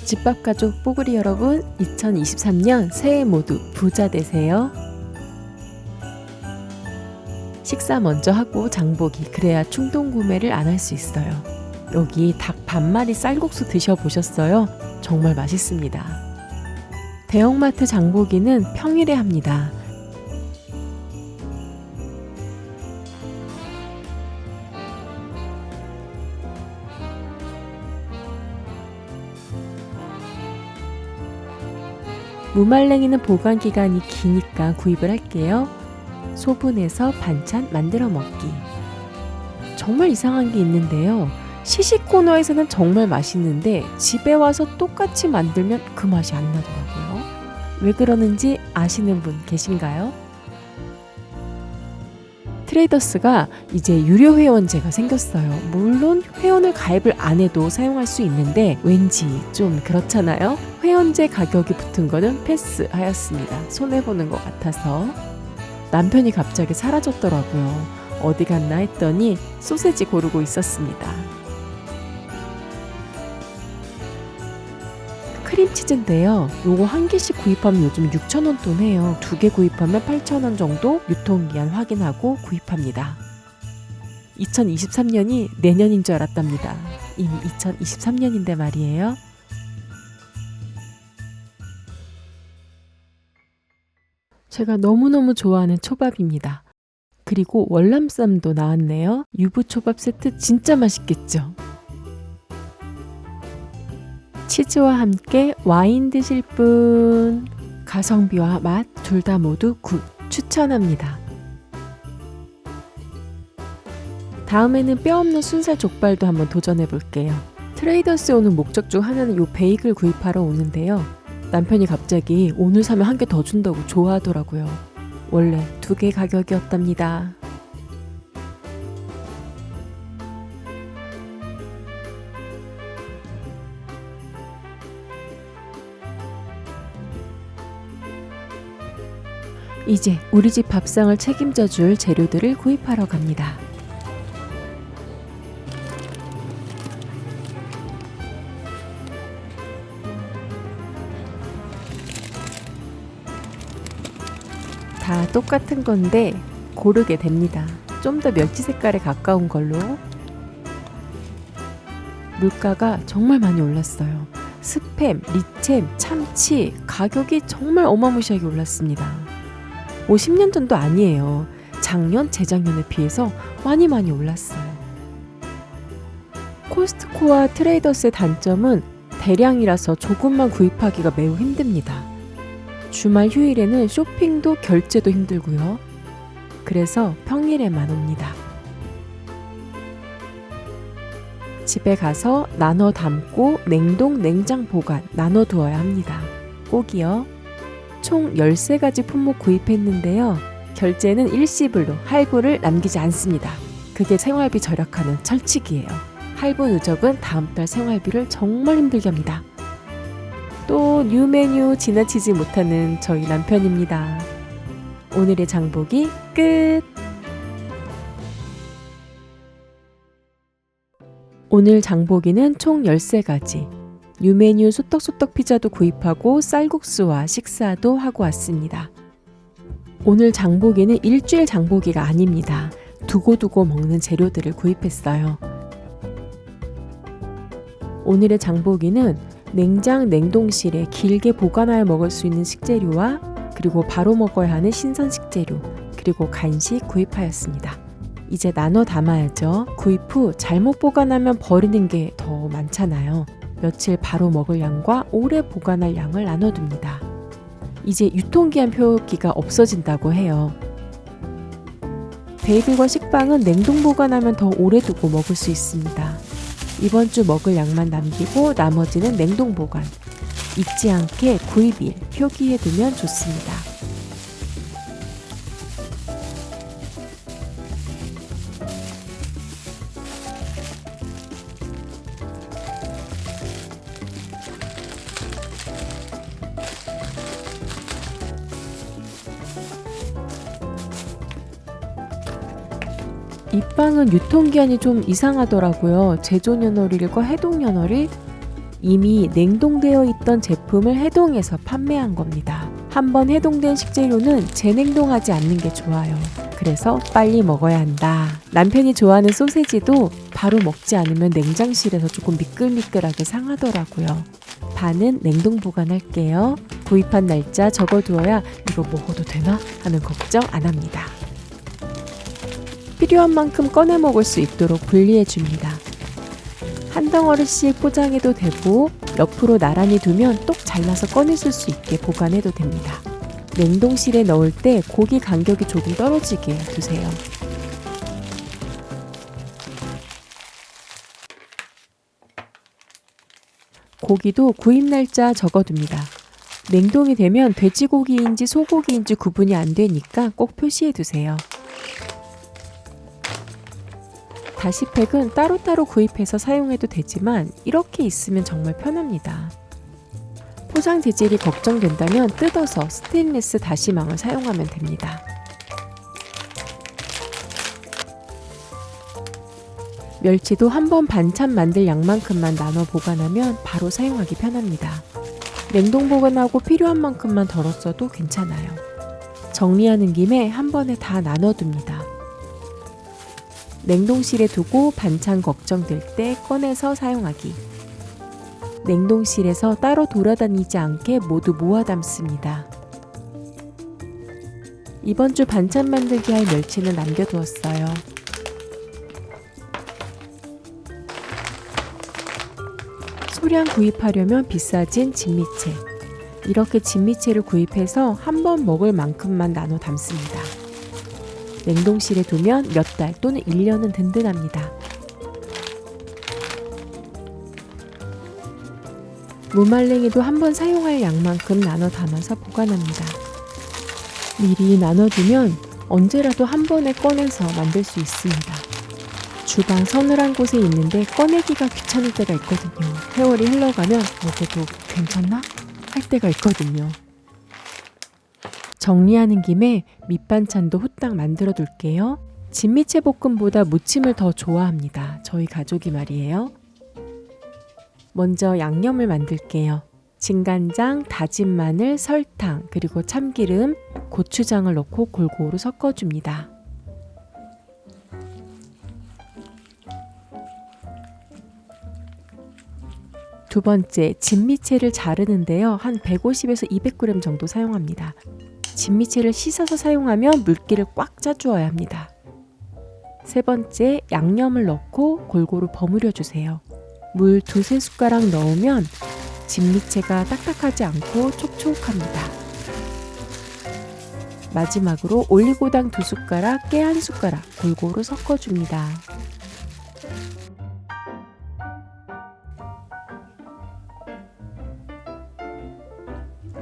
집밥 가족 뽀글이 여러분, 2023년 새해 모두 부자 되세요. 식사 먼저 하고 장보기, 그래야 충동 구매를 안 할 수 있어요. 여기 닭 반마리 쌀국수 드셔보셨어요? 정말 맛있습니다. 대형마트 장보기는 평일에 합니다. 무말랭이는 보관기간이 기니까 구입을 할게요. 소분해서 반찬 만들어 먹기. 정말 이상한 게 있는데요. 시식 코너에서는 정말 맛있는데 집에 와서 똑같이 만들면 그 맛이 안 나더라고요. 왜 그러는지 아시는 분 계신가요? 트레이더스가 이제 유료 회원제가 생겼어요. 물론 회원을 가입을 안 해도 사용할 수 있는데 왠지 좀 그렇잖아요. 회원제 가격이 붙은 거는 패스하였습니다. 손해보는 것 같아서. 남편이 갑자기 사라졌더라고요. 어디 갔나 했더니 소세지 고르고 있었습니다. 크림치즈인데요. 요거 한 개씩 구입하면 요즘 6,000원 돈 해요. 2개 구입하면 8,000원 정도, 유통기한 확인하고 구입합니다. 2023년이 내년인 줄 알았답니다. 이미 2023년인데 말이에요. 제가 너무너무 좋아하는 초밥입니다. 그리고 월남쌈도 나왔네요. 유부초밥 세트 진짜 맛있겠죠? 치즈와 함께 와인 드실 분, 가성비와 맛 둘 다 모두 굿 추천합니다. 다음에는 뼈 없는 순살 족발도 한번 도전해 볼게요. 트레이더스에 오는 목적 중 하나는 요 베이글 구입하러 오는데요. 남편이 갑자기 오늘 사면 한 개 더 준다고 좋아하더라고요. 원래 2개 가격이었답니다. 이제 우리 집 밥상을 책임져 줄 재료들을 구입하러 갑니다. 다 똑같은 건데 고르게 됩니다. 좀 더 멸치 색깔에 가까운 걸로. 물가가 정말 많이 올랐어요. 스팸, 리챔, 참치 가격이 정말 어마무시하게 올랐습니다. 50년 전도 아니에요. 작년, 재작년에 비해서 많이 올랐어요. 코스트코와 트레이더스의 단점은 대량이라서 조금만 구입하기가 매우 힘듭니다. 주말 휴일에는 쇼핑도 결제도 힘들고요. 그래서 평일에만 옵니다. 집에 가서 나눠 담고 냉동, 냉장 보관 나눠 두어야 합니다. 꼭이요. 총 13가지 품목 구입했는데요. 결제는 일시불로 할부를 남기지 않습니다. 그게 생활비 절약하는 철칙이에요. 할부 누적은 다음 달 생활비를 정말 힘들게 합니다. 또 뉴 메뉴 지나치지 못하는 저희 남편입니다. 오늘의 장보기 끝! 오늘 장보기는 총 13가지. 뉴 메뉴 소떡소떡 피자도 구입하고 쌀국수와 식사도 하고 왔습니다. 오늘 장보기는 일주일 장보기가 아닙니다. 두고두고 먹는 재료들을 구입했어요. 오늘의 장보기는 냉장 냉동실에 길게 보관하여 먹을 수 있는 식재료와 그리고 바로 먹어야 하는 신선 식재료, 그리고 간식 구입하였습니다. 이제 나눠 담아야죠. 구입 후 잘못 보관하면 버리는 게 더 많잖아요. 며칠 바로 먹을 양과 오래 보관할 양을 나눠둡니다. 이제 유통기한 표기가 없어진다고 해요. 베이글과 식빵은 냉동 보관하면 더 오래 두고 먹을 수 있습니다. 이번 주 먹을 양만 남기고 나머지는 냉동 보관. 잊지 않게 구입일 표기해 두면 좋습니다. 이 빵은 유통기한이 좀 이상하더라고요. 제조년월일과 해동년월일. 이미 냉동되어 있던 제품을 해동해서 판매한 겁니다. 한번 해동된 식재료는 재냉동하지 않는 게 좋아요. 그래서 빨리 먹어야 한다. 남편이 좋아하는 소세지도 바로 먹지 않으면 냉장실에서 조금 미끌미끌하게 상하더라고요. 반은 냉동 보관할게요. 구입한 날짜 적어두어야 이거 먹어도 되나 하는 걱정 안 합니다. 필요한 만큼 꺼내 먹을 수 있도록 분리해줍니다. 한 덩어리씩 포장해도 되고 옆으로 나란히 두면 똑 잘라서 꺼내 쓸 수 있게 보관해도 됩니다. 냉동실에 넣을 때 고기 간격이 조금 떨어지게 두세요. 고기도 구입 날짜 적어둡니다. 냉동이 되면 돼지고기인지 소고기인지 구분이 안 되니까 꼭 표시해 두세요. 다시팩은 따로따로 구입해서 사용해도 되지만 이렇게 있으면 정말 편합니다. 포장 재질이 걱정된다면 뜯어서 스테인리스 다시망을 사용하면 됩니다. 멸치도 한번 반찬 만들 양만큼만 나눠 보관하면 바로 사용하기 편합니다. 냉동 보관하고 필요한 만큼만 덜었어도 괜찮아요. 정리하는 김에 한 번에 다 나눠둡니다. 냉동실에 두고 반찬 걱정될 때 꺼내서 사용하기. 냉동실에서 따로 돌아다니지 않게 모두 모아 담습니다. 이번 주 반찬 만들기 할 멸치는 남겨두었어요. 소량 구입하려면 비싸진 진미채. 이렇게 진미채를 구입해서 한 번 먹을 만큼만 나눠 담습니다. 냉동실에 두면 몇 달 또는 1년은 든든합니다. 무말랭이도 한 번 사용할 양만큼 나눠 담아서 보관합니다. 미리 나눠두면 언제라도 한 번에 꺼내서 만들 수 있습니다. 주방 서늘한 곳에 있는데 꺼내기가 귀찮을 때가 있거든요. 세월이 흘러가면 먹어도 괜찮나? 할 때가 있거든요. 정리하는 김에 밑반찬도 후딱 만들어 둘게요. 진미채 볶음보다 무침을 더 좋아합니다. 저희 가족이 말이에요. 먼저 양념을 만들게요. 진간장, 다진 마늘, 설탕, 그리고 참기름, 고추장을 넣고 골고루 섞어줍니다. 두 번째, 진미채를 자르는데요. 한 150에서 200g 정도 사용합니다. 진미채를 씻어서 사용하면 물기를 꽉 짜주어야 합니다. 세 번째, 양념을 넣고 골고루 버무려 주세요. 물 2-3숟가락 넣으면 진미채가 딱딱하지 않고 촉촉합니다. 마지막으로 올리고당 2숟가락, 깨 1숟가락 골고루 섞어줍니다.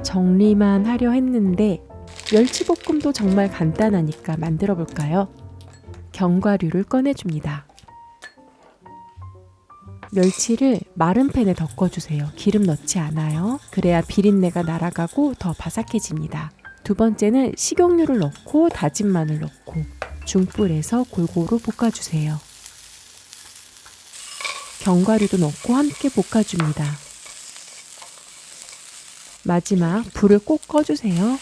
정리만 하려 했는데 멸치볶음도 정말 간단하니까 만들어 볼까요? 견과류를 꺼내줍니다. 멸치를 마른 팬에 덮어주세요. 기름 넣지 않아요. 그래야 비린내가 날아가고 더 바삭해집니다. 두 번째는 식용유를 넣고 다진 마늘 넣고 중불에서 골고루 볶아주세요. 견과류도 넣고 함께 볶아줍니다. 마지막 불을 꼭 꺼주세요.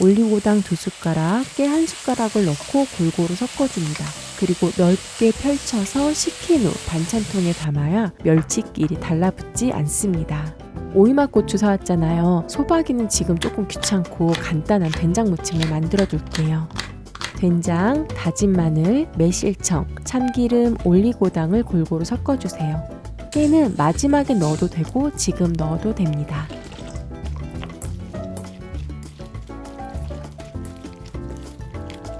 올리고당 2숟가락, 깨 1숟가락을 넣고 골고루 섞어줍니다. 그리고 넓게 펼쳐서 식힌 후 반찬통에 담아야 멸치끼리 달라붙지 않습니다. 오이맛 고추 사왔잖아요. 소박이는 지금 조금 귀찮고 간단한 된장 무침을 만들어 둘게요. 된장, 다진 마늘, 매실청, 참기름, 올리고당을 골고루 섞어주세요. 깨는 마지막에 넣어도 되고 지금 넣어도 됩니다.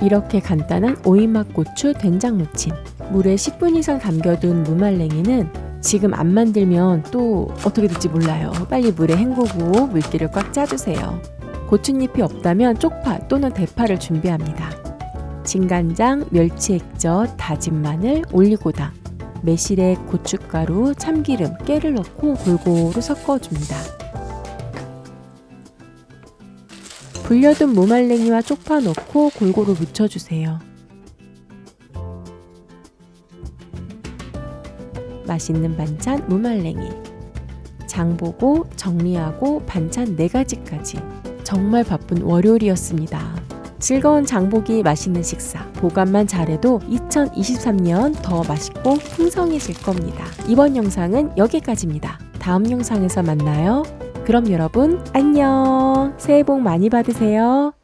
이렇게 간단한 오이맛 고추 된장 무침. 물에 10분 이상 담겨둔 무말랭이는 지금 안 만들면 또 어떻게 될지 몰라요. 빨리 물에 헹구고 물기를 꽉 짜주세요. 고추잎이 없다면 쪽파 또는 대파를 준비합니다. 진간장, 멸치 액젓, 다진 마늘, 올리고당, 매실액, 고춧가루, 참기름, 깨를 넣고 골고루 섞어줍니다. 불려둔 무말랭이와 쪽파 넣고 골고루 묻혀주세요. 맛있는 반찬 무말랭이. 장 보고 정리하고 반찬 4가지까지 정말 바쁜 월요일이었습니다. 즐거운 장보기 맛있는 식사, 보관만 잘해도 2023년 더 맛있고 풍성해질 겁니다. 이번 영상은 여기까지입니다. 다음 영상에서 만나요. 그럼 여러분 안녕. 새해 복 많이 받으세요.